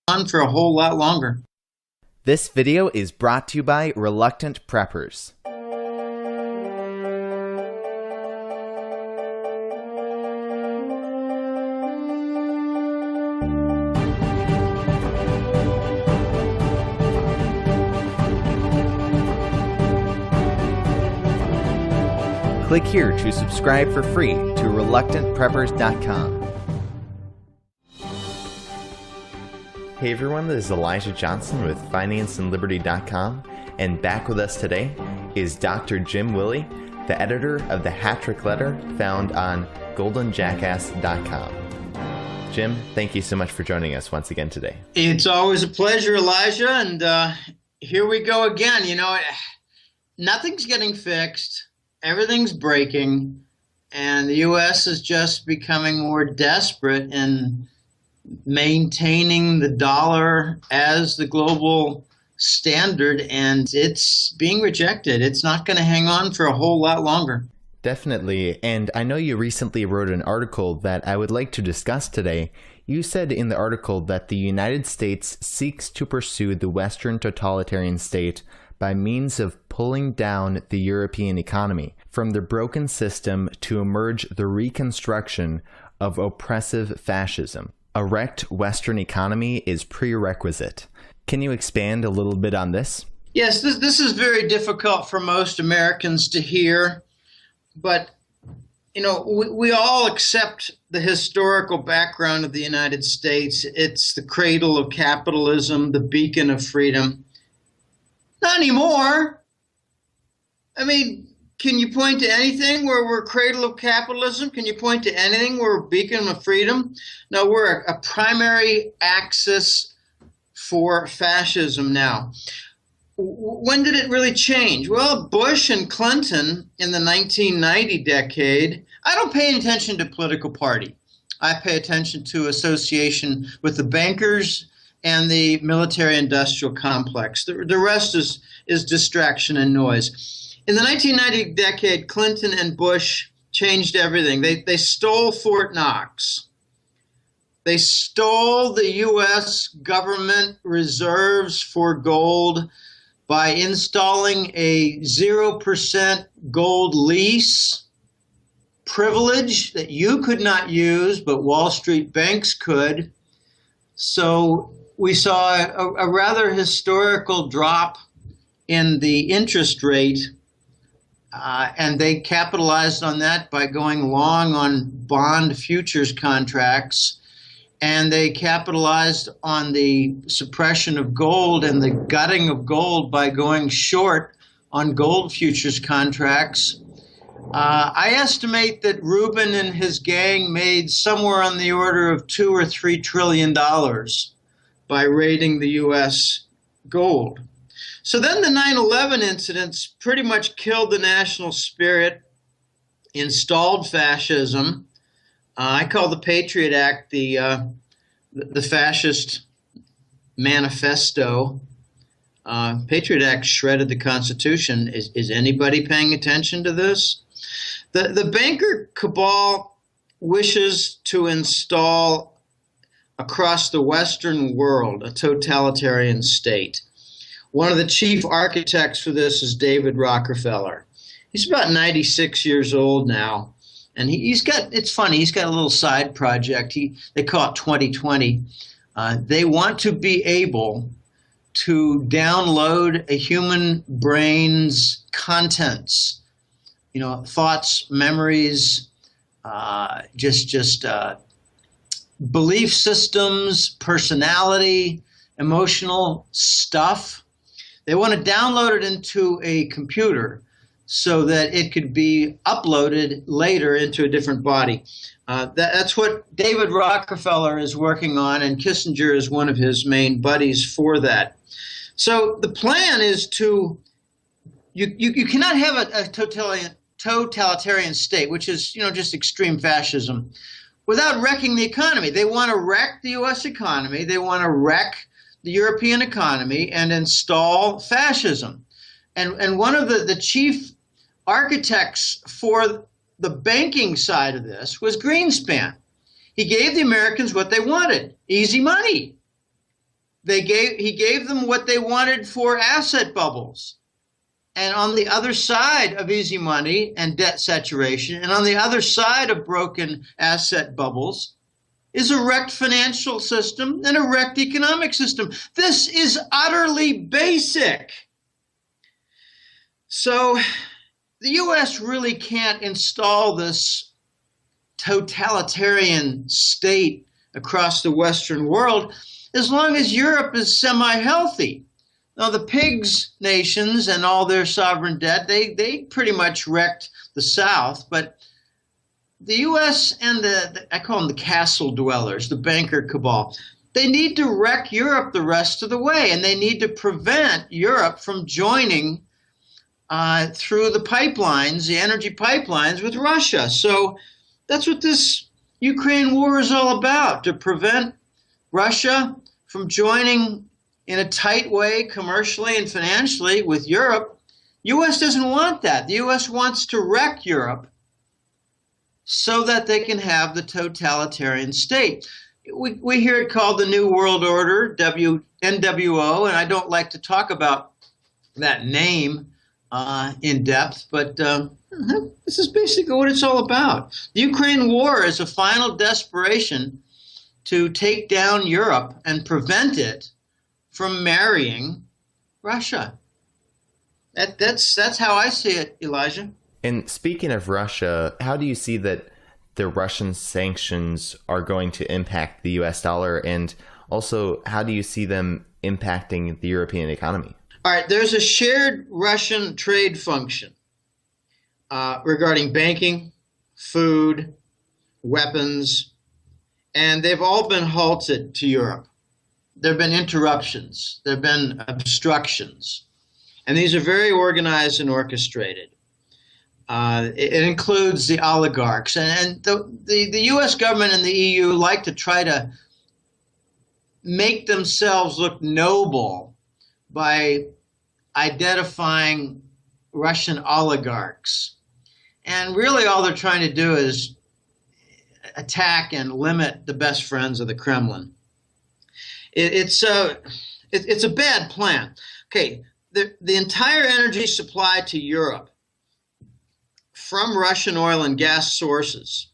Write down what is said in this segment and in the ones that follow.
on for a whole lot longer. This video is brought to you by Reluctant Preppers. Click here to subscribe for free to reluctantpreppers.com. Hey everyone, this is Elijah Johnson with financeandliberty.com, and back with us today is Dr. Jim Willie, the editor of the Hat-Trick Letter found on goldenjackass.com. Jim, thank you so much for joining us once again today. It's always a pleasure, Elijah, and here we go again. You know, nothing's getting fixed, everything's breaking, and the U.S. is just becoming more desperate in maintaining the dollar as the global standard, and it's being rejected. It's not going to hang on for a whole lot longer. Definitely, and I know you recently wrote an article that I would like to discuss today. You said in the article that the United States seeks to pursue the Western totalitarian state by means of pulling down the European economy from the broken system to emerge the reconstruction of oppressive fascism. A wrecked Western economy is prerequisite. Can you expand a little bit on this? Yes, this is very difficult for most Americans to hear, but you know, we all accept the historical background of the United States. It's the cradle of capitalism, the beacon of freedom. Not anymore. I mean, can you point to anything where we're cradle of capitalism? Can you point to anything where we're beacon of freedom? No, we're a primary axis for fascism now. When did it really change? Well, Bush and Clinton in the 1990 decade. I don't pay attention to political party. I pay attention to association with the bankers and the military-industrial complex. The rest is distraction and noise. In the 1990 decade, Clinton and Bush changed everything. They stole Fort Knox. They stole the U.S. government reserves for gold by installing a 0% gold lease privilege that you could not use, but Wall Street banks could. So we saw a rather historical drop in the interest rate. And they capitalized on that by going long on bond futures contracts. And they capitalized on the suppression of gold and the gutting of gold by going short on gold futures contracts. I estimate that Rubin and his gang made somewhere on the order of $2 or $3 trillion by raiding the U.S. gold. So then the 9/11 incidents pretty much killed the national spirit, installed fascism. I call the Patriot Act the fascist manifesto. Patriot Act shredded the Constitution. Is anybody paying attention to this? The banker cabal wishes to install across the Western world a totalitarian state. One of the chief architects for this is David Rockefeller. He's about 96 years old now, and he's got, it's funny, he's got a little side project. They call it 2020. They want to be able to download a human brain's contents, you know, thoughts, memories, belief systems, personality, emotional stuff. They want to download it into a computer so that it could be uploaded later into a different body. That's what David Rockefeller is working on, and Kissinger is one of his main buddies for that. So the plan is to, you cannot have a totalitarian state, which is, you know, just extreme fascism, without wrecking the economy. They want to wreck the U.S. economy. They want to wreck the European economy and install fascism. And one of the chief architects for the banking side of this was Greenspan. He gave the Americans what they wanted, easy money. He gave them what they wanted for asset bubbles. And on the other side of easy money and debt saturation, and on the other side of broken asset bubbles, is a wrecked financial system and a wrecked economic system. This is utterly basic. So the U.S. really can't install this totalitarian state across the Western world as long as Europe is semi-healthy. Now, the pigs nations and all their sovereign debt, they pretty much wrecked the South, but the U.S. and I call them the castle dwellers, the banker cabal, they need to wreck Europe the rest of the way, and they need to prevent Europe from joining through the pipelines, the energy pipelines with Russia. So that's what this Ukraine war is all about, to prevent Russia from joining in a tight way, commercially and financially, with Europe. U.S. doesn't want that. The U.S. wants to wreck Europe so that they can have the totalitarian state. We hear it called the New World Order, NWO, and I don't like to talk about that name in depth, but this is basically what it's all about. The Ukraine war is a final desperation to take down Europe and prevent it from marrying Russia. That's how I see it, Elijah. And speaking of Russia, how do you see that the Russian sanctions are going to impact the US dollar? And also, how do you see them impacting the European economy? All right, there's a shared Russian trade function regarding banking, food, weapons, and they've all been halted to Europe. There have been interruptions. There have been obstructions. And these are very organized and orchestrated. It includes the oligarchs. And the U.S. government and the EU like to try to make themselves look noble by identifying Russian oligarchs. And really all they're trying to do is attack and limit the best friends of the Kremlin. It's a bad plan. Okay, the entire energy supply to Europe from Russian oil and gas sources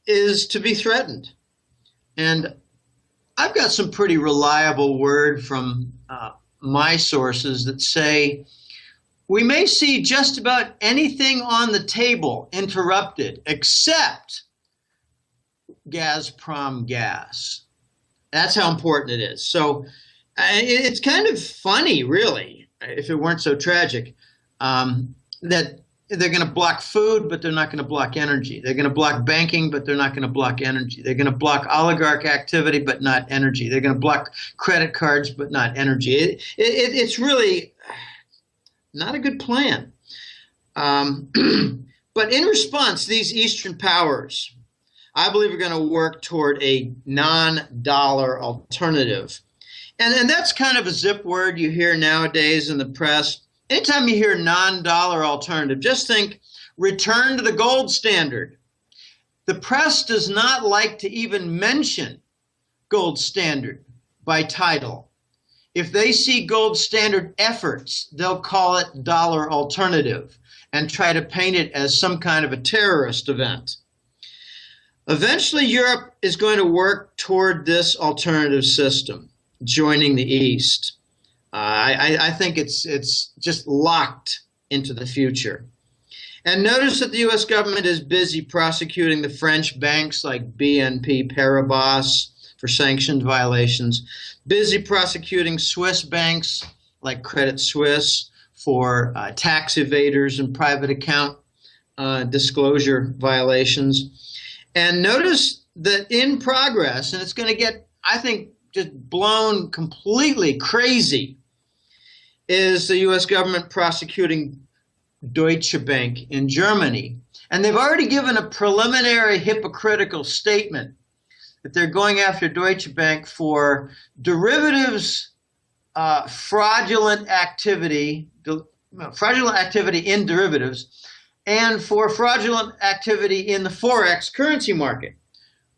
is to be threatened. And I've got some pretty reliable word from my sources that say we may see just about anything on the table interrupted except Gazprom gas. That's how important it is. So it's kind of funny, really, if it weren't so tragic, that they're going to block food, but they're not going to block energy. They're going to block banking, but they're not going to block energy. They're going to block oligarch activity, but not energy. They're going to block credit cards, but not energy. It's really not a good plan. But in response, these Eastern powers, I believe, are going to work toward a non-dollar alternative. And that's kind of a zip word you hear nowadays in the press. Anytime you hear non-dollar alternative, just think return to the gold standard. The press does not like to even mention gold standard by title. If they see gold standard efforts, they'll call it dollar alternative and try to paint it as some kind of a terrorist event. Eventually, Europe is going to work toward this alternative system, joining the East. I think it's just locked into the future. And notice that the U.S. government is busy prosecuting the French banks like BNP Paribas for sanctioned violations, busy prosecuting Swiss banks like Credit Suisse for tax evaders and private account disclosure violations. And notice that in progress, and it's going to get, I think, just blown completely crazy, is the U.S. government prosecuting Deutsche Bank in Germany. And they've already given a preliminary hypocritical statement that they're going after Deutsche Bank for derivatives, fraudulent activity in derivatives, and for fraudulent activity in the Forex currency market,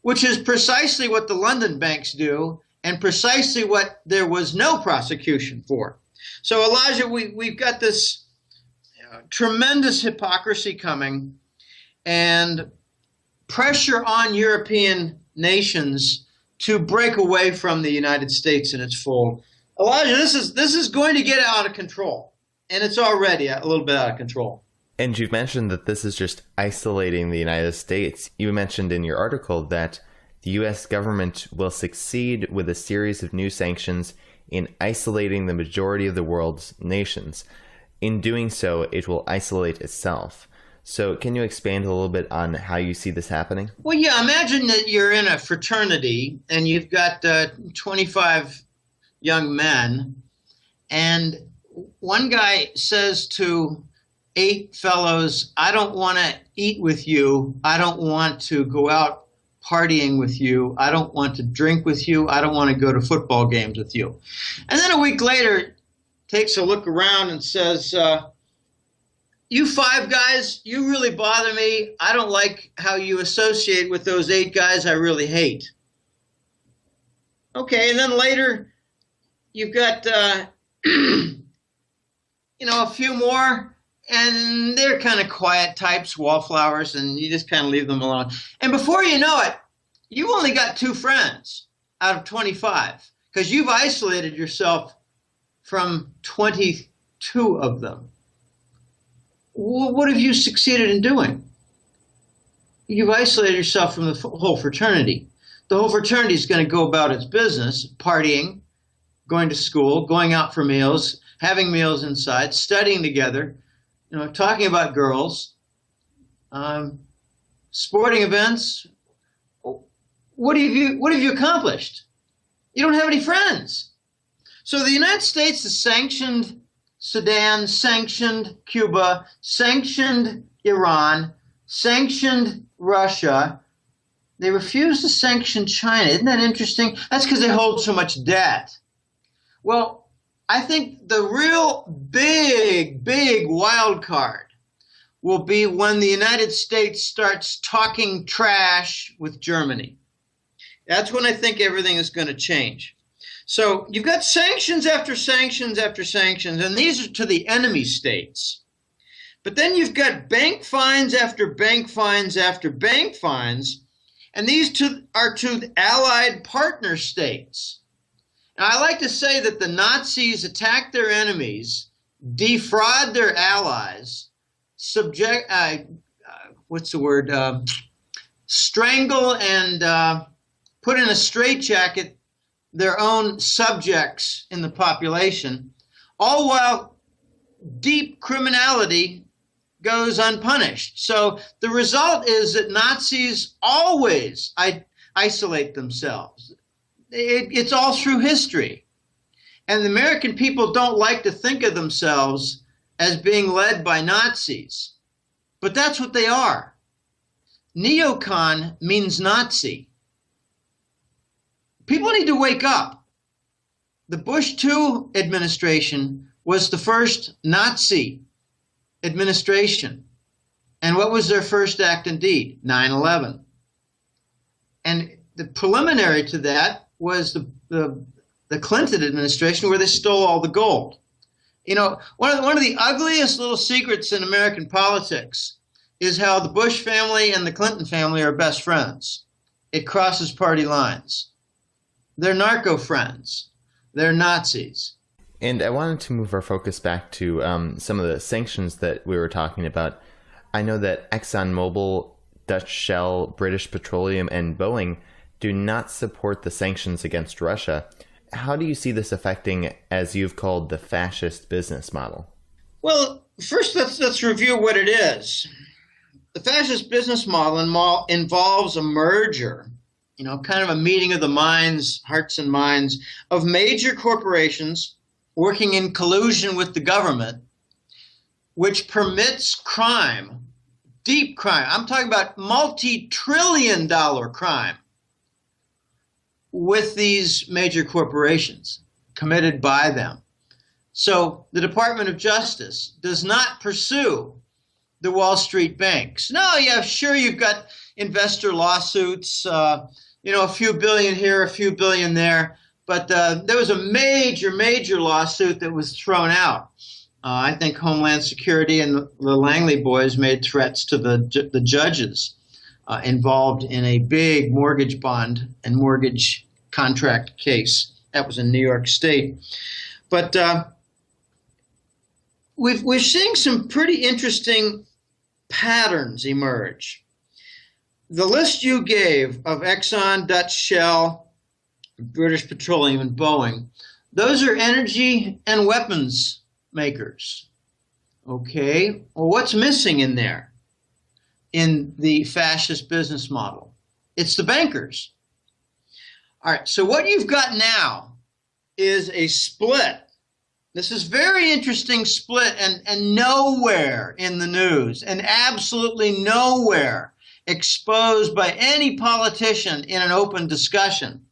which is precisely what the London banks do and precisely what there was no prosecution for. So, Elijah, we've got this tremendous hypocrisy coming and pressure on European nations to break away from the United States in its fold. Elijah, this is going to get out of control, and it's already a little bit out of control. And you've mentioned that this is just isolating the United States. You mentioned in your article that the U.S. government will succeed with a series of new sanctions in isolating the majority of the world's nations. In doing so, it will isolate itself. So can you expand a little bit on how you see this happening? Well, yeah, imagine that you're in a fraternity and you've got 25 young men, and one guy says to 8 fellows, I don't want to eat with you. I don't want to go out partying with you. I don't want to drink with you. I don't want to go to football games with you. And then a week later, takes a look around and says, you 5 guys, you really bother me. I don't like how you associate with those 8 guys I really hate. Okay, and then later, you've got, a few more, and they're kind of quiet types, wallflowers, and you just kind of leave them alone. And before you know it, you've only got 2 friends out of 25 because you've isolated yourself from 22 of them. What have you succeeded in doing? You've isolated yourself from the whole fraternity. The whole fraternity is going to go about its business, partying, going to school, going out for meals, having meals inside, studying together, talking about girls, sporting events. What have you accomplished? You don't have any friends. So the United States has sanctioned Sudan, sanctioned Cuba, sanctioned Iran, sanctioned Russia. They refuse to sanction China. Isn't that interesting? That's because they hold so much debt. Well, I think the real big wild card will be when the United States starts talking trash with Germany. That's when I think everything is going to change. So you've got sanctions after sanctions after sanctions, and these are to the enemy states. But then you've got bank fines after bank fines after bank fines, and these are to the allied partner states. Now, I like to say that the Nazis attack their enemies, defraud their allies, strangle and put in a straitjacket their own subjects in the population, all while deep criminality goes unpunished. So the result is that Nazis always isolate themselves. It's all through history. And the American people don't like to think of themselves as being led by Nazis. But that's what they are. Neocon means Nazi. People need to wake up. The Bush II administration was the first Nazi administration. And what was their first act and deed? 9/11. And the preliminary to that was the Clinton administration, where they stole all the gold. One of the ugliest little secrets in American politics is how the Bush family and the Clinton family are best friends. It crosses party lines. They're narco friends. They're Nazis. And I wanted to move our focus back to some of the sanctions that we were talking about. I know that ExxonMobil, Dutch Shell, British Petroleum, and Boeing do not support the sanctions against Russia. How do you see this affecting, as you've called, the fascist business model? Well, first let's review what it is. The fascist business model involves a merger, kind of a meeting of the minds, hearts and minds, of major corporations working in collusion with the government, which permits crime, deep crime. I'm talking about multi-trillion-dollar crime with these major corporations committed by them. So the Department of Justice does not pursue the Wall Street banks. No, yeah, sure, you've got investor lawsuits, a few billion here, a few billion there, But there was a major lawsuit that was thrown out. I think Homeland Security and the Langley boys made threats to the judges involved in a big mortgage bond and mortgage contract case. That was in New York State. But we're seeing some pretty interesting patterns emerge. The list you gave of Exxon, Dutch Shell, British Petroleum, and Boeing, those are energy and weapons makers. Okay, well, what's missing in there in the fascist business model? It's the bankers. All right, so what you've got now is a split. This is very interesting split, and nowhere in the news, and absolutely nowhere exposed by any politician in an open discussion.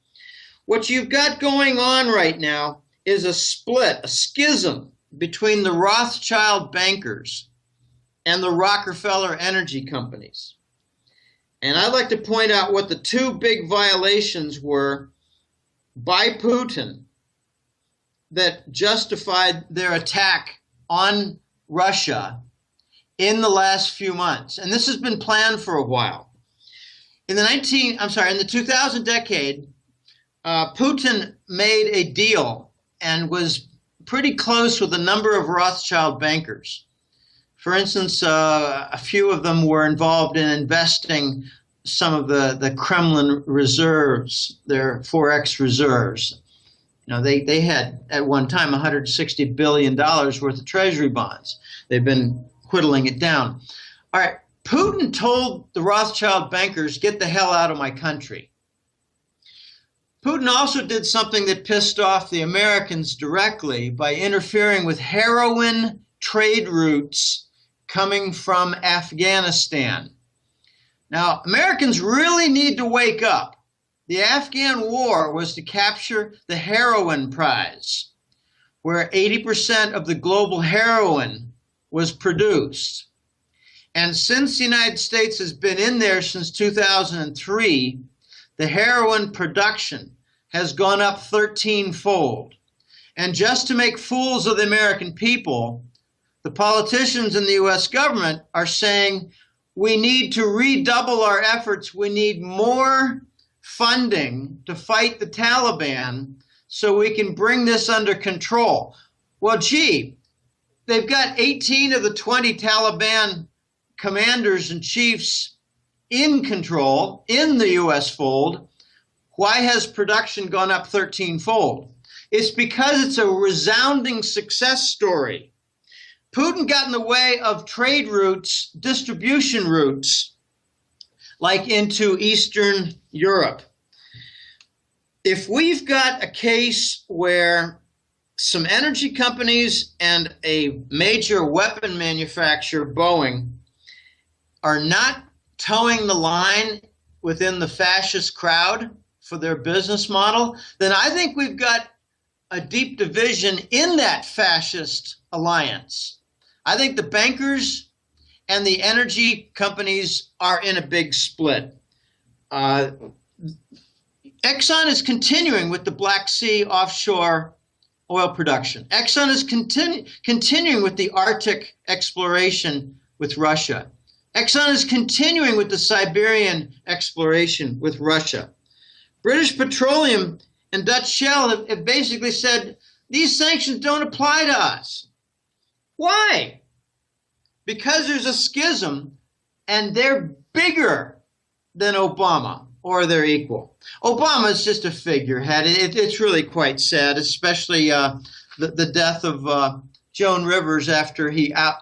What you've got going on right now is a split, a schism between the Rothschild bankers and the Rockefeller energy companies. And I'd like to point out what the two big violations were by Putin that justified their attack on Russia in the last few months. And this has been planned for a while. In the 2000 decade, Putin made a deal and was pretty close with a number of Rothschild bankers. For instance, a few of them were involved in investing some of the Kremlin reserves, their Forex reserves. You know, they had at one time $160 billion worth of treasury bonds. They've been whittling it down. All right, Putin told the Rothschild bankers, get the hell out of my country. Putin also did something that pissed off the Americans directly by interfering with heroin trade routes coming from Afghanistan. Now, Americans really need to wake up. The Afghan war was to capture the heroin prize, where 80% of the global heroin was produced. And since the United States has been in there since 2003, the heroin production has gone up 13-fold. And just to make fools of the American people, the politicians in the U.S. government are saying we need to redouble our efforts. We need more funding to fight the Taliban so we can bring this under control. Well, gee, they've got 18 of the 20 Taliban commanders and chiefs in control in the U.S. fold. Why has production gone up 13-fold? It's because it's a resounding success story. Putin got in the way of trade routes, distribution routes, like into Eastern Europe. If we've got a case where some energy companies and a major weapon manufacturer, Boeing, are not towing the line within the fascist crowd for their business model, then I think we've got a deep division in that fascist alliance. I think the bankers and the energy companies are in a big split. Exxon is continuing with the Black Sea offshore oil production. Exxon is continuing with the Arctic exploration with Russia. Exxon is continuing with the Siberian exploration with Russia. British Petroleum and Dutch Shell have basically said, these sanctions don't apply to us. Why? Because there's a schism and they're bigger than Obama or their equal. Obama is just a figurehead. It's really quite sad, especially the death of Joan Rivers after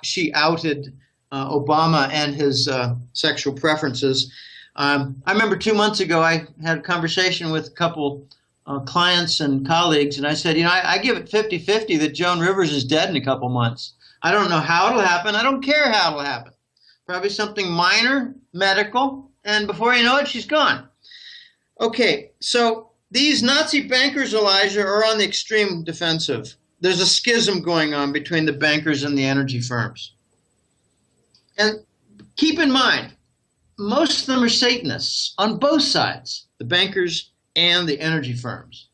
she outed Obama and his sexual preferences. I remember 2 months ago, I had a conversation with a couple clients and colleagues, and I said, I give it 50-50 that Joan Rivers is dead in a couple months. I don't know how it'll happen. I don't care how it'll happen. Probably something minor, medical, and before you know it, she's gone. Okay, so these Nazi bankers, Elijah, are on the extreme defensive. There's a schism going on between the bankers and the energy firms. And keep in mind, most of them are Satanists on both sides, the bankers and the energy firms.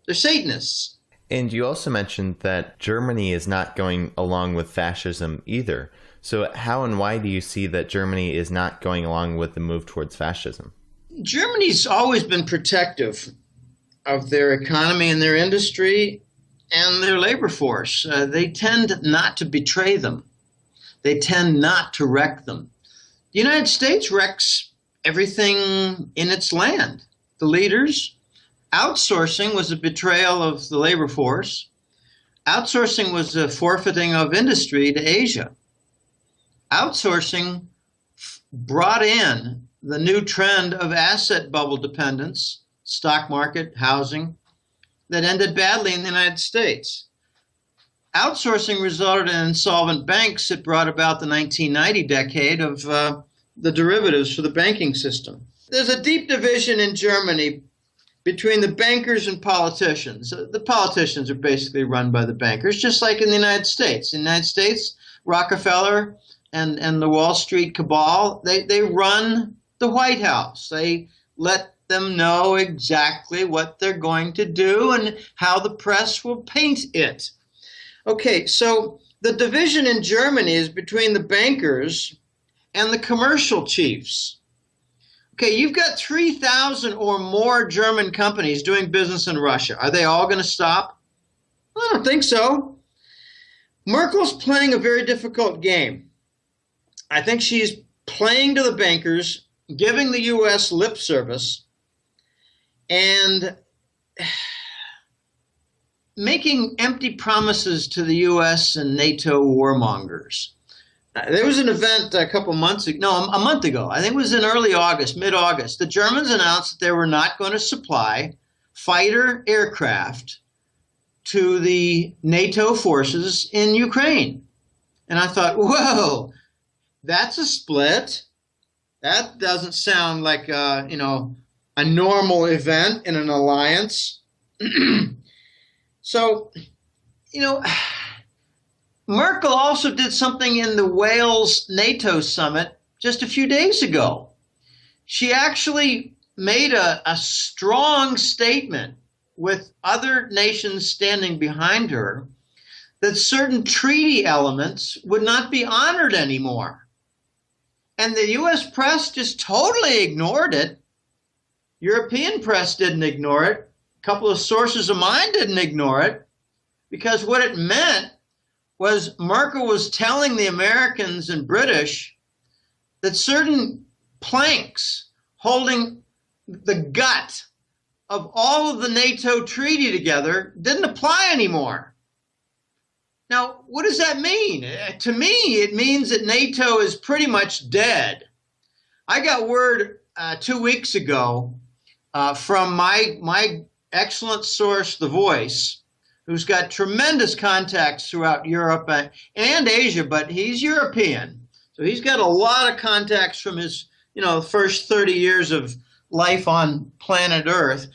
They're Satanists. And you also mentioned that Germany is not going along with fascism either. So how and why do you see that Germany is not going along with the move towards fascism? Germany's always been protective of their economy and their industry and their labor force. They tend not to betray them. They tend not to wreck them. The United States wrecks everything in its land. The leaders. Outsourcing was a betrayal of the labor force. Outsourcing was a forfeiting of industry to Asia. Outsourcing brought in the new trend of asset bubble dependence, stock market, housing, that ended badly in the United States. Outsourcing resulted in insolvent banks that brought about the 1990 decade of the derivatives for the banking system. There's a deep division in Germany between the bankers and politicians. The politicians are basically run by the bankers, just like in the United States. In the United States, Rockefeller and the Wall Street cabal, they run the White House. They let them know exactly what they're going to do and how the press will paint it. Okay, so the division in Germany is between the bankers and the commercial chiefs. Okay, you've got 3,000 or more German companies doing business in Russia. Are they all going to stop? I don't think so. Merkel's playing a very difficult game. I think she's playing to the bankers, giving the U.S. lip service, and making empty promises to the U.S. and NATO warmongers. There was an event a month ago. I think it was in early August, mid-August. The Germans announced that they were not going to supply fighter aircraft to the NATO forces in Ukraine. And I thought, whoa, that's a split. That doesn't sound like a normal event in an alliance. So, Merkel also did something in the Wales NATO summit just a few days ago. She actually made a strong statement with other nations standing behind her that certain treaty elements would not be honored anymore. And the U.S. press just totally ignored it. European press didn't ignore it. A couple of sources of mine didn't ignore it, because what it meant was Merkel was telling the Americans and British that certain planks holding the gut of all of the NATO treaty together didn't apply anymore. Now, what does that mean? To me, it means that NATO is pretty much dead. I got word 2 weeks ago from my excellent source, The Voice, who's got tremendous contacts throughout Europe and Asia, but he's European. So he's got a lot of contacts from his, first 30 years of life on planet Earth.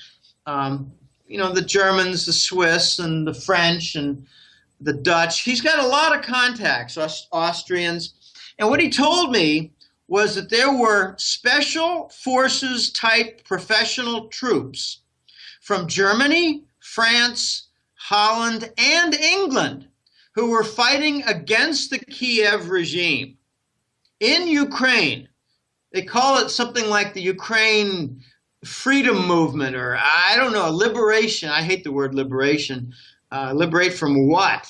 The Germans, the Swiss, and the French, and the Dutch. He's got a lot of contacts, Austrians. And what he told me was that there were special forces type professional troops from Germany, France, Holland, and England who were fighting against the Kiev regime in Ukraine. They call it something like the Ukraine Freedom Movement, or I don't know, liberation. I hate the word liberation. Liberate from what?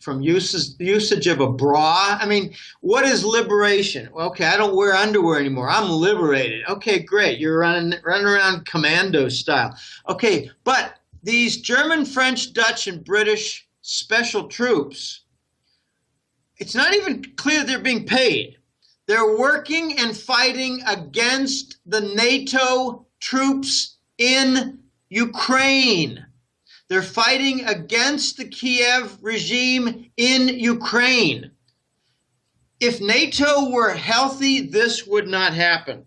From usage of a bra? I mean, what is liberation? Okay, I don't wear underwear anymore. I'm liberated. Okay, great. You're running around commando style. Okay, but these German, French, Dutch, and British special troops, it's not even clear they're being paid. They're working and fighting against the NATO troops in Ukraine. They're fighting against the Kiev regime in Ukraine. If NATO were healthy, this would not happen.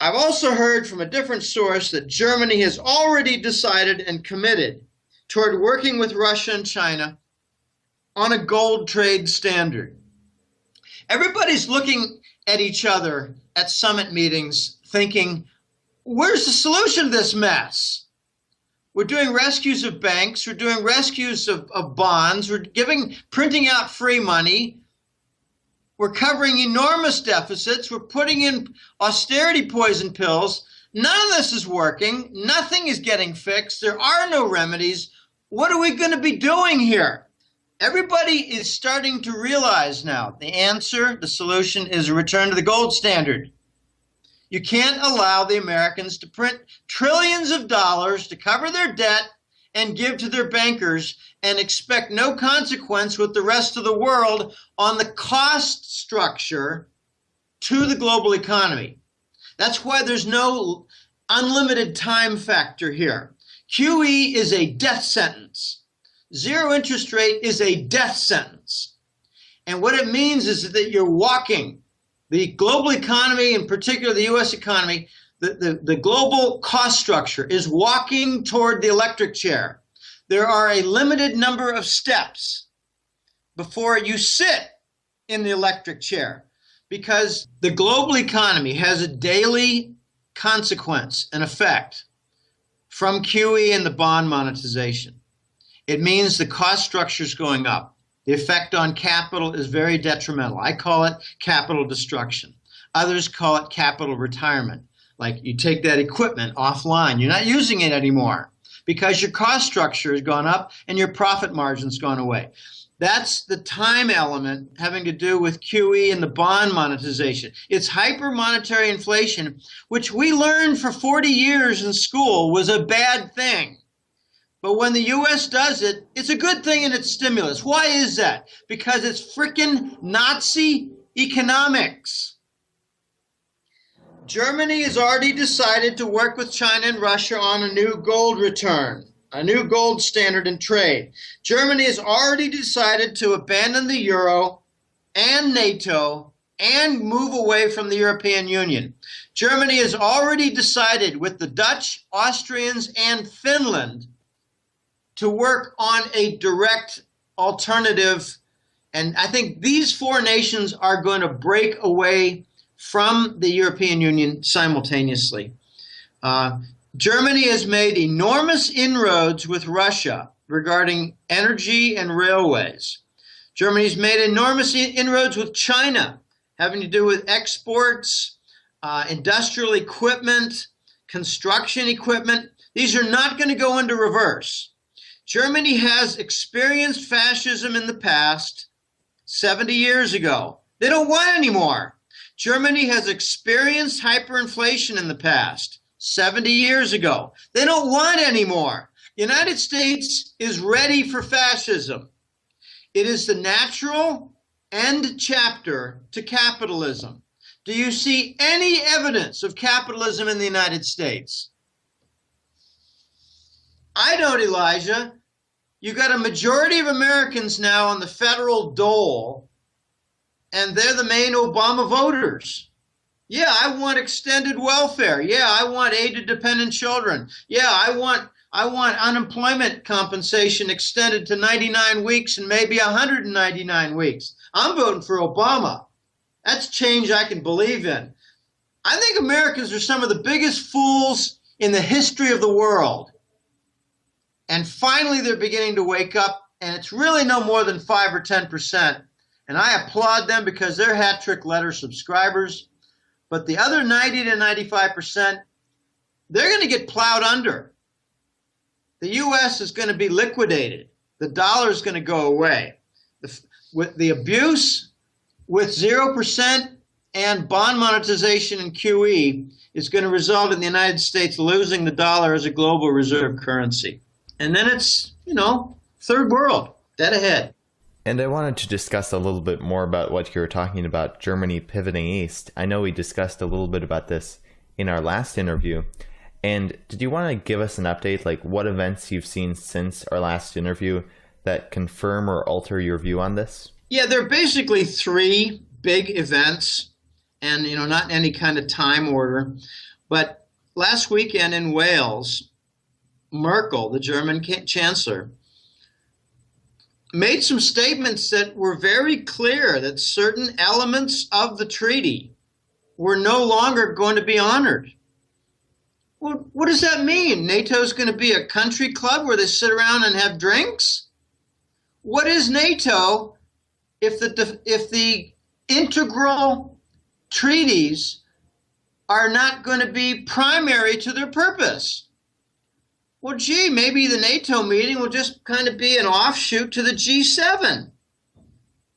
I've also heard from a different source that Germany has already decided and committed toward working with Russia and China on a gold trade standard. Everybody's looking at each other at summit meetings thinking, where's the solution to this mess? We're doing rescues of banks. We're doing rescues of bonds. We're printing out free money. We're covering enormous deficits. We're putting in austerity poison pills. None of this is working. Nothing is getting fixed. There are no remedies. What are we going to be doing here? Everybody is starting to realize now the answer, the solution is a return to the gold standard. You can't allow the Americans to print trillions of dollars to cover their debt and give to their bankers and expect no consequence with the rest of the world on the cost structure to the global economy. That's why there's no unlimited time factor here. QE is a death sentence. Zero interest rate is a death sentence. And what it means is that you're walking the global economy, in particular the U.S. economy, the global cost structure is walking toward the electric chair. There are a limited number of steps before you sit in the electric chair because the global economy has a daily consequence and effect from QE and the bond monetization. It means the cost structure is going up. The effect on capital is very detrimental. I call it capital destruction. Others call it capital retirement. Like you take that equipment offline. You're not using it anymore because your cost structure has gone up and your profit margin's gone away. That's the time element having to do with QE and the bond monetization. It's hyper-monetary inflation, which we learned for 40 years in school was a bad thing. But when the U.S. does it, it's a good thing and it's stimulus. Why is that? Because it's frickin' Nazi economics. Germany has already decided to work with China and Russia on a new gold return, a new gold standard in trade. Germany has already decided to abandon the euro and NATO and move away from the European Union. Germany has already decided with the Dutch, Austrians, and Finland to work on a direct alternative. And I think these four nations are going to break away from the European Union simultaneously. Germany has made enormous inroads with Russia regarding energy and railways. Germany's made enormous inroads with China, having to do with exports, industrial equipment, construction equipment. These are not going to go into reverse. Germany has experienced fascism in the past 70 years ago. They don't want any more. Germany has experienced hyperinflation in the past 70 years ago. They don't want any more. The United States is ready for fascism. It is the natural end chapter to capitalism. Do you see any evidence of capitalism in the United States? I don't, Elijah. You got a majority of Americans now on the federal dole, and they're the main Obama voters. Yeah, I want extended welfare. Yeah, I want aid to dependent children. Yeah, I want unemployment compensation extended to 99 weeks and maybe 199 weeks. I'm voting for Obama. That's change I can believe in. I think Americans are some of the biggest fools in the history of the world. And finally, they're beginning to wake up, and it's really no more than 5 or 10%. And I applaud them because they're Hat Trick Letter subscribers. But the other 90 to 95%, they're going to get plowed under. The U.S. is going to be liquidated. The dollar is going to go away. With the abuse with 0% and bond monetization and QE is going to result in the United States losing the dollar as a global reserve currency. And then it's, third world, dead ahead. And I wanted to discuss a little bit more about what you were talking about, Germany pivoting east. I know we discussed a little bit about this in our last interview. And did you want to give us an update, like what events you've seen since our last interview that confirm or alter your view on this? Yeah, there are basically three big events and, not in any kind of time order. But last weekend in Wales, Merkel, the German chancellor, made some statements that were very clear that certain elements of the treaty were no longer going to be honored. Well, what does that mean? NATO's going to be a country club where they sit around and have drinks? What is NATO if the integral treaties are not going to be primary to their purpose? Well, gee, maybe the NATO meeting will just kind of be an offshoot to the G7.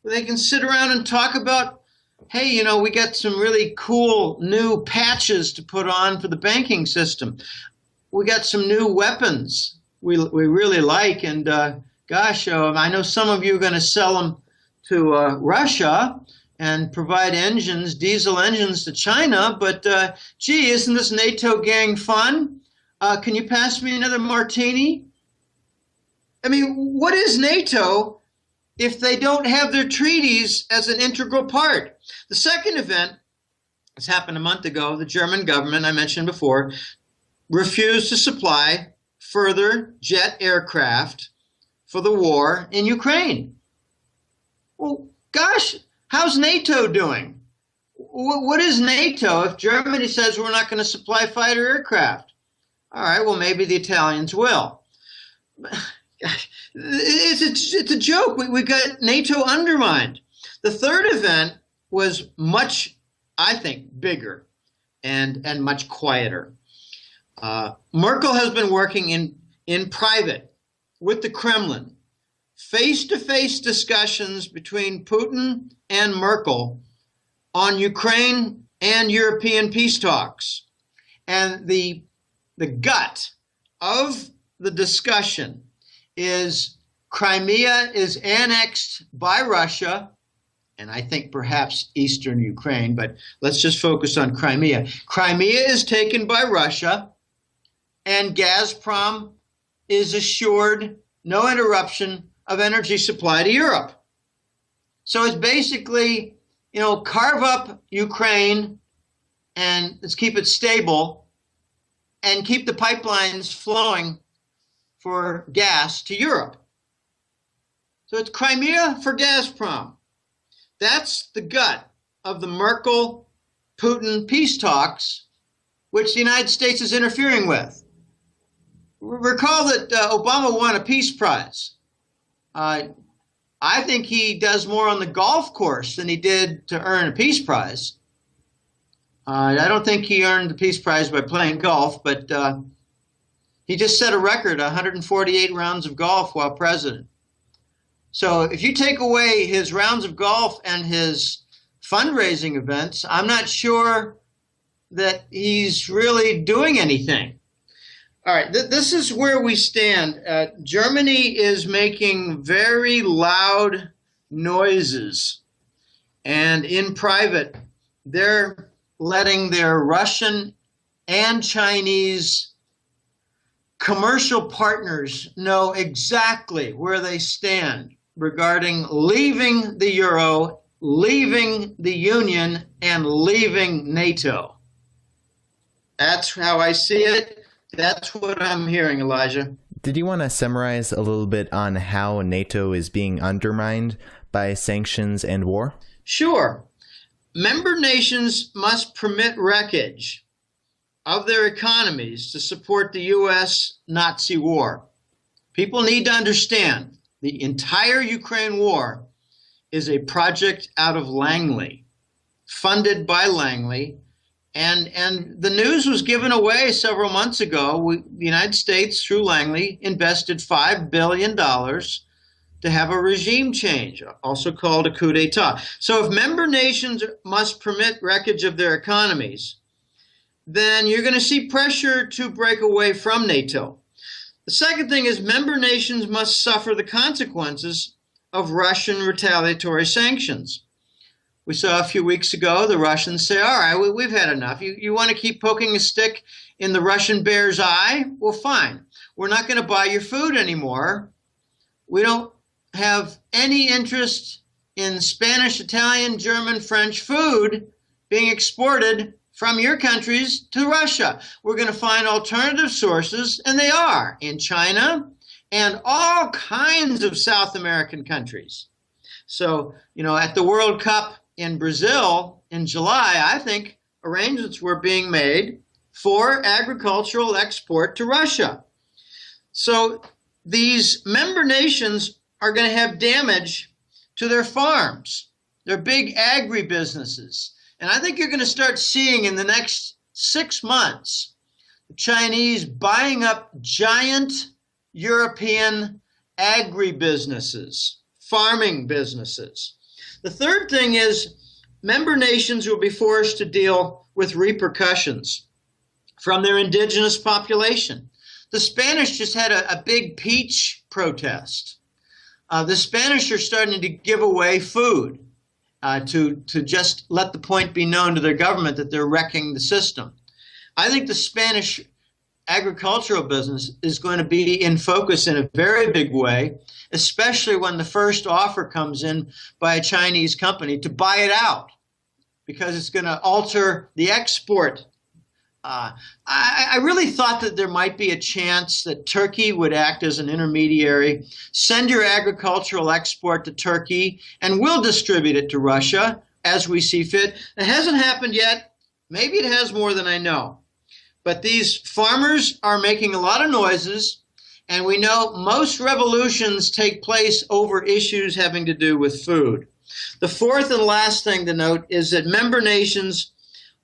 Where they can sit around and talk about, hey, we got some really cool new patches to put on for the banking system. We got some new weapons we really like, and gosh, I know some of you are going to sell them to Russia and provide engines, diesel engines to China, but gee, isn't this NATO gang fun? Can you pass me another martini? I mean, what is NATO if they don't have their treaties as an integral part? The second event, this happened a month ago, the German government, I mentioned before, refused to supply further jet aircraft for the war in Ukraine. Well, gosh, how's NATO doing? What is NATO if Germany says we're not going to supply fighter aircraft? All right, well, maybe the Italians will. It's a joke. We got NATO undermined. The third event was much, I think, bigger and much quieter. Merkel has been working in private with the Kremlin, face-to-face discussions between Putin and Merkel on Ukraine and European peace talks. And the gut of the discussion is Crimea is annexed by Russia, and I think perhaps eastern Ukraine, but let's just focus on Crimea. Crimea is taken by Russia, and Gazprom is assured no interruption of energy supply to Europe. So it's basically, carve up Ukraine and let's keep it stable and keep the pipelines flowing for gas to Europe. So it's Crimea for Gazprom. That's the gut of the Merkel-Putin peace talks, which the United States is interfering with. Recall that Obama won a peace prize. I think he does more on the golf course than he did to earn a peace prize. I don't think he earned the peace prize by playing golf, but he just set a record, 148 rounds of golf while president. So if you take away his rounds of golf and his fundraising events, I'm not sure that he's really doing anything. All right, this is where we stand. Germany is making very loud noises, and in private, they're letting their Russian and Chinese commercial partners know exactly where they stand regarding leaving the euro, leaving the Union, and leaving NATO. That's how I see it. That's what I'm hearing, Elijah. Did you want to summarize a little bit on how NATO is being undermined by sanctions and war? Sure. Member nations must permit wreckage of their economies to support the U.S. Nazi war. People need to understand the entire Ukraine war is a project out of Langley, funded by Langley. And the news was given away several months ago. The United States, through Langley, invested $5 billion to have a regime change, also called a coup d'etat. So if member nations must permit wreckage of their economies, then you're going to see pressure to break away from NATO. The second thing is member nations must suffer the consequences of Russian retaliatory sanctions. We saw a few weeks ago the Russians say, all right, we've had enough. You want to keep poking a stick in the Russian bear's eye? Well, fine. We're not going to buy your food anymore. We don't have any interest in Spanish, Italian, German, French food being exported from your countries to Russia. We're going to find alternative sources, and they are in China and all kinds of South American countries. So, at the World Cup in Brazil in July, I think arrangements were being made for agricultural export to Russia. So these member nations are going to have damage to their farms, their big agribusinesses. And I think you're going to start seeing in the next 6 months the Chinese buying up giant European agribusinesses, farming businesses. The third thing is member nations will be forced to deal with repercussions from their indigenous population. The Spanish just had a big peach protest. The Spanish are starting to give away food to just let the point be known to their government that they're wrecking the system. I think the Spanish agricultural business is going to be in focus in a very big way, especially when the first offer comes in by a Chinese company to buy it out, because it's going to alter the export. I really thought that there might be a chance that Turkey would act as an intermediary, send your agricultural export to Turkey, and we'll distribute it to Russia as we see fit. It hasn't happened yet. Maybe it has more than I know. But these farmers are making a lot of noises, and we know most revolutions take place over issues having to do with food. The fourth and last thing to note is that member nations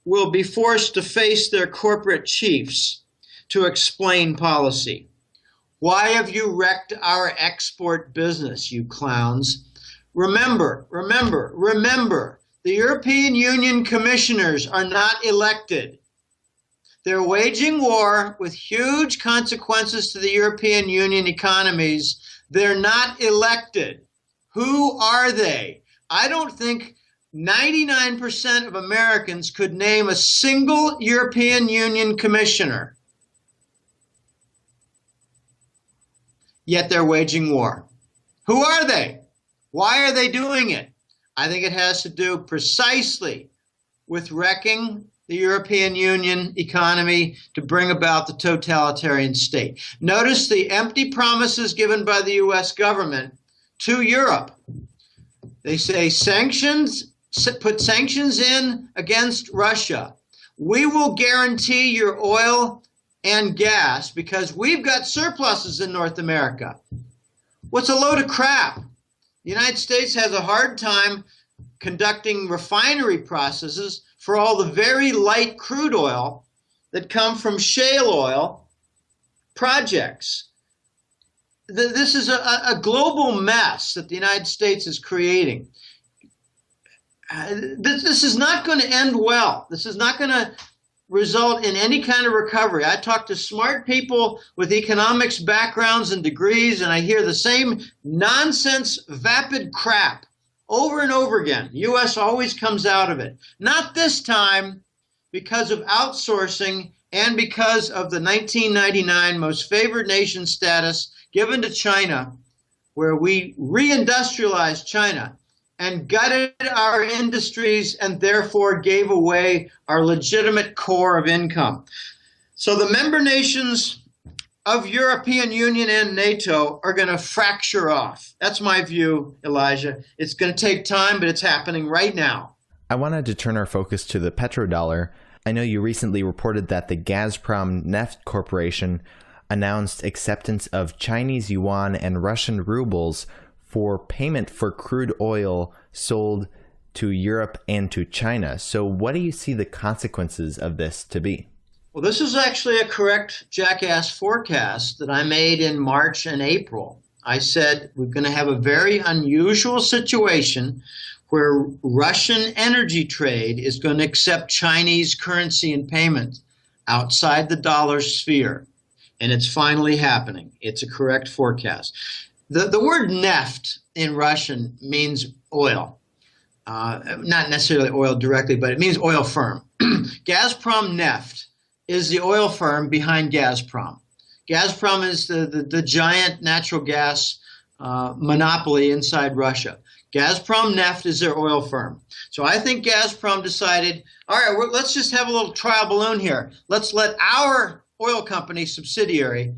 will be forced to face their corporate chiefs to explain policy. Why have you wrecked our export business, you clowns? Remember, the European Union commissioners are not elected. They're waging war with huge consequences to the European Union economies. They're not elected. Who are they? I don't think 99% of Americans could name a single European Union commissioner. Yet they're waging war. Who are they? Why are they doing it? I think it has to do precisely with wrecking the European Union economy to bring about the totalitarian state. Notice the empty promises given by the U.S. government to Europe. They say sanctions, put sanctions in against Russia. We will guarantee your oil and gas because we've got surpluses in North America. What's a load of crap? The United States has a hard time conducting refinery processes for all the very light crude oil that come from shale oil projects. This is a global mess that the United States is creating. This is not going to end well. This is not going to result in any kind of recovery. I talk to smart people with economics backgrounds and degrees, and I hear the same nonsense, vapid crap over and over again. The U.S. always comes out of it. Not this time, because of outsourcing and because of the 1999 most favored nation status given to China, where we reindustrialized China and gutted our industries and therefore gave away our legitimate core of income. So the member nations of European Union and NATO are going to fracture off. That's my view, Elijah. It's going to take time, but it's happening right now. I wanted to turn our focus to the petrodollar. I know you recently reported that the Gazprom Neft Corporation announced acceptance of Chinese yuan and Russian rubles for payment for crude oil sold to Europe and to China. So what do you see the consequences of this to be? Well, this is actually a correct jackass forecast that I made in March and April. I said we're going to have a very unusual situation where Russian energy trade is going to accept Chinese currency in payment outside the dollar sphere. And it's finally happening. It's a correct forecast. The word neft in Russian means oil. Not necessarily oil directly, but it means oil firm. Gazprom Neft is the oil firm behind Gazprom. Gazprom is the giant natural gas monopoly inside Russia. Gazprom Neft is their oil firm. So I think Gazprom decided, all right, let's just have a little trial balloon here. Let's let our oil company subsidiary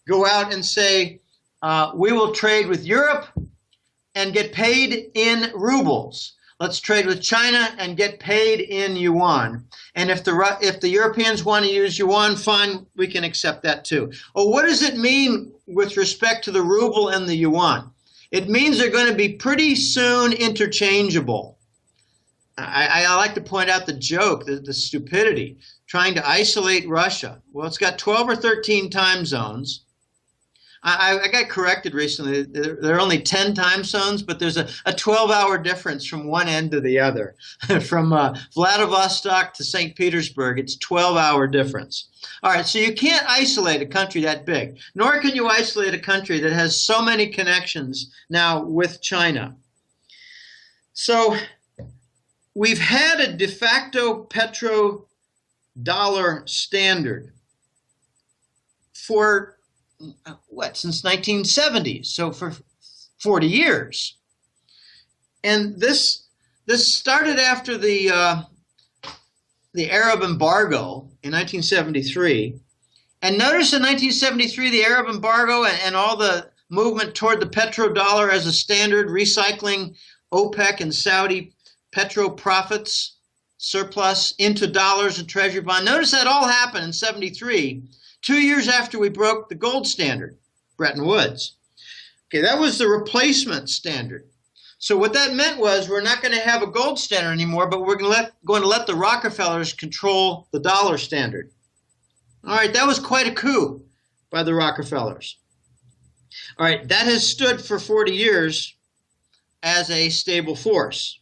go out and say, we will trade with Europe and get paid in rubles. Let's trade with China and get paid in yuan. And if the Europeans want to use yuan, fine, we can accept that too. Well, what does it mean with respect to the ruble and the yuan? It means they're going to be pretty soon interchangeable. I like to point out the joke, the stupidity, trying to isolate Russia. Well, it's got 12 or 13 time zones. I got corrected recently. There are only 10 time zones, but there's a 12-hour difference from one end to the other. From Vladivostok to St. Petersburg, it's 12-hour difference. All right, so you can't isolate a country that big, nor can you isolate a country that has so many connections now with China. So we've had a de facto petrodollar standard for since 1970, so for 40 years. And this started after the Arab embargo in 1973. And notice in 1973, the Arab embargo and all the movement toward the petrodollar as a standard, recycling OPEC and Saudi petro profits surplus into dollars and treasury bond. Notice that all happened in 73. 2 years after we broke the gold standard, Bretton Woods. Okay, that was the replacement standard. So what that meant was we're not going to have a gold standard anymore, but we're going to let the Rockefellers control the dollar standard. All right, that was quite a coup by the Rockefellers. All right, that has stood for 40 years as a stable force.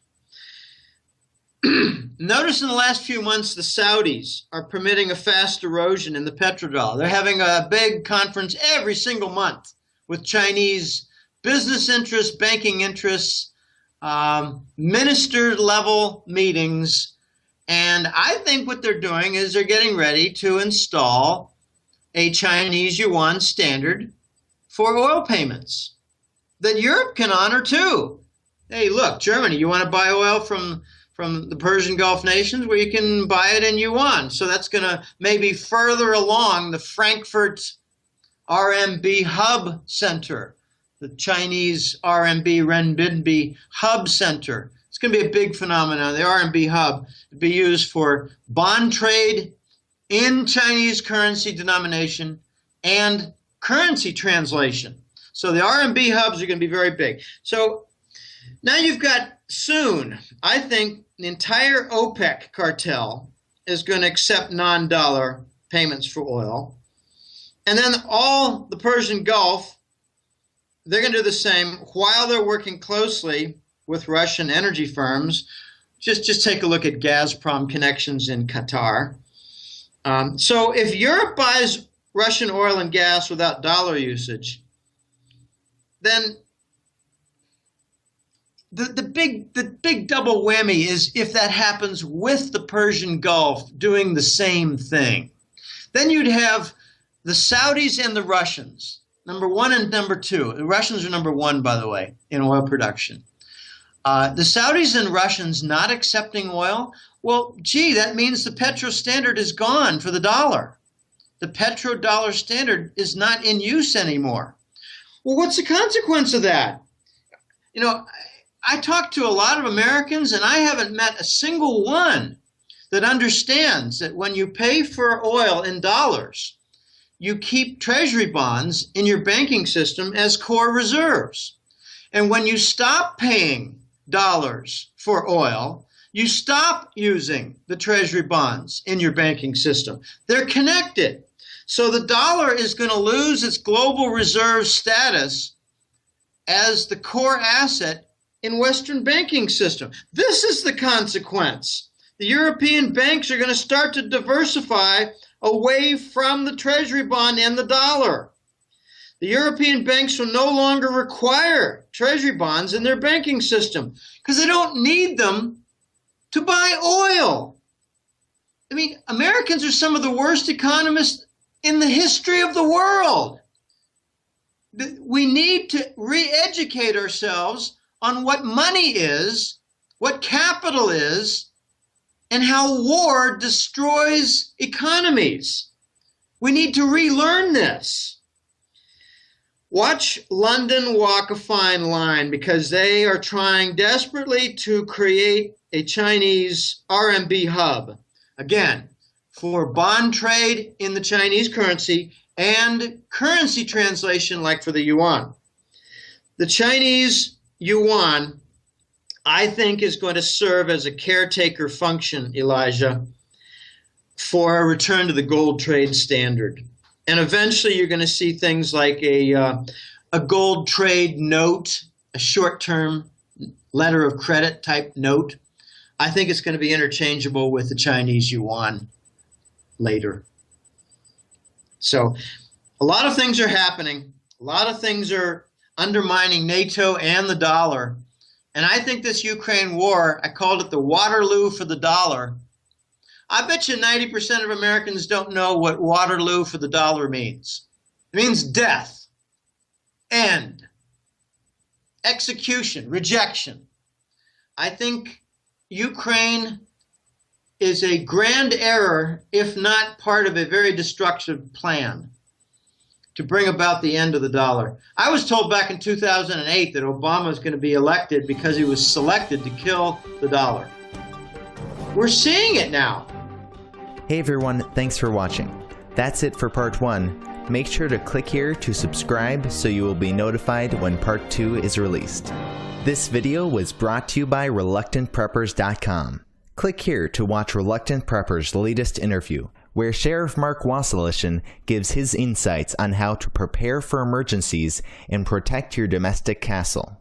Notice in the last few months, the Saudis are permitting a fast erosion in the petrodollar. They're having a big conference every single month with Chinese business interests, banking interests, minister-level meetings. And I think what they're doing is they're getting ready to install a Chinese yuan standard for oil payments that Europe can honor too. Hey, look, Germany, you want to buy oil from the Persian Gulf nations? Well, you can buy it in yuan. So that's going to maybe further along the Frankfurt RMB hub center, the Chinese RMB renminbi hub center. It's going to be a big phenomenon. The RMB hub to be used for bond trade in Chinese currency denomination and currency translation. So the RMB hubs are going to be very big. So now you've got soon, I think, the entire OPEC cartel is going to accept non-dollar payments for oil. And then all the Persian Gulf, they're going to do the same while they're working closely with Russian energy firms. Just take a look at Gazprom connections in Qatar. So if Europe buys Russian oil and gas without dollar usage, then the big double whammy is if that happens with the Persian Gulf doing the same thing. Then you'd have the Saudis and the Russians, number one and number two. The Russians are number one, by the way, in oil production. The Saudis and Russians not accepting oil, well, gee, that means the petro standard is gone for the dollar. The petrodollar standard is not in use anymore. Well, what's the consequence of that? You know, I talked to a lot of Americans, and I haven't met a single one that understands that when you pay for oil in dollars, you keep treasury bonds in your banking system as core reserves. And when you stop paying dollars for oil, you stop using the treasury bonds in your banking system. They're connected. So the dollar is going to lose its global reserve status as the core asset in Western banking system. This is the consequence. The European banks are going to start to diversify away from the treasury bond and the dollar. The European banks will no longer require treasury bonds in their banking system because they don't need them to buy oil. I mean, Americans are some of the worst economists in the history of the world. We need to re-educate ourselves on what money is, what capital is, and how war destroys economies. We need to relearn this. Watch London walk a fine line, because they are trying desperately to create a Chinese RMB hub. Again, for bond trade in the Chinese currency and currency translation like for the yuan. The Chinese yuan, I think, is going to serve as a caretaker function, Elijah, for a return to the gold trade standard. And eventually you're going to see things like a gold trade note, a short-term letter of credit type note. I think it's going to be interchangeable with the Chinese yuan later. So a lot of things are happening. A lot of things are undermining NATO and the dollar. And I think this Ukraine war, I called it the Waterloo for the dollar. I bet you 90% of Americans don't know what Waterloo for the dollar means. It means death, end, execution, rejection. I think Ukraine is a grand error, if not part of a very destructive plan to bring about the end of the dollar. I was told back in 2008 that Obama was going to be elected because he was selected to kill the dollar. We're seeing it now. Hey everyone, thanks for watching. That's it for part 1. Make sure to click here to subscribe so you will be notified when part 2 is released. This video was brought to you by ReluctantPreppers.com. Click here to watch Reluctant Prepper's latest interview, where Sheriff Mark Wasilician gives his insights on how to prepare for emergencies and protect your domestic castle.